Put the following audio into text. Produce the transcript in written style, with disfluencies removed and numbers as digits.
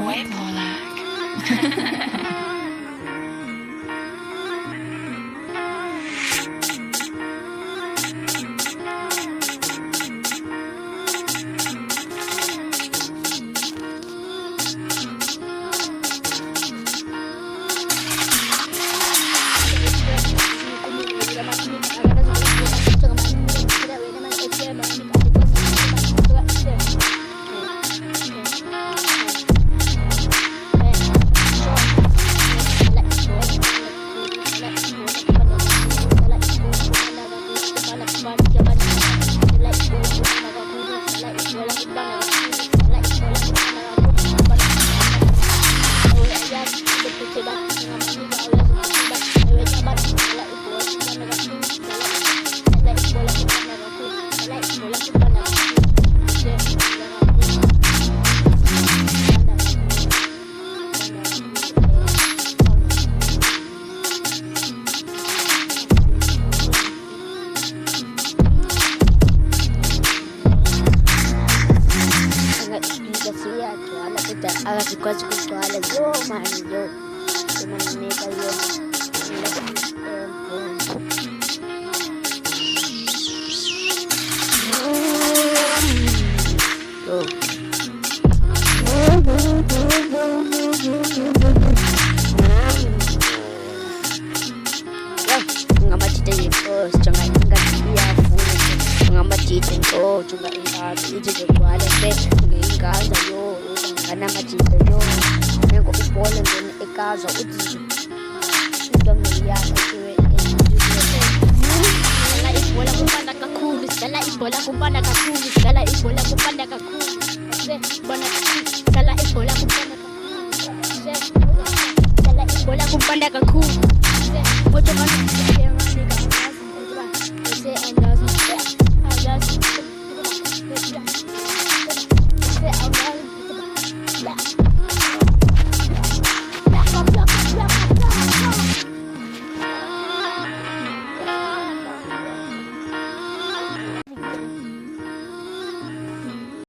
Oj, Polak. Akazikwazi kutwala zomani yo kumanika yo ngamatite yinkosi jonga ingadi iyafuna ngamatite nto jonga ingadi ijejegwala se ngingaza yo nganamatite yo nengo ubole ngene ekaza uthi ntombi yakhe kiwe la ibola kupanda kakhulu dala ibola kupanda kakhulu dala ibola kupanda kakhulu se bona dala ibola kupanda kakhulu se dala ibola kupanda kakhulu se moto kana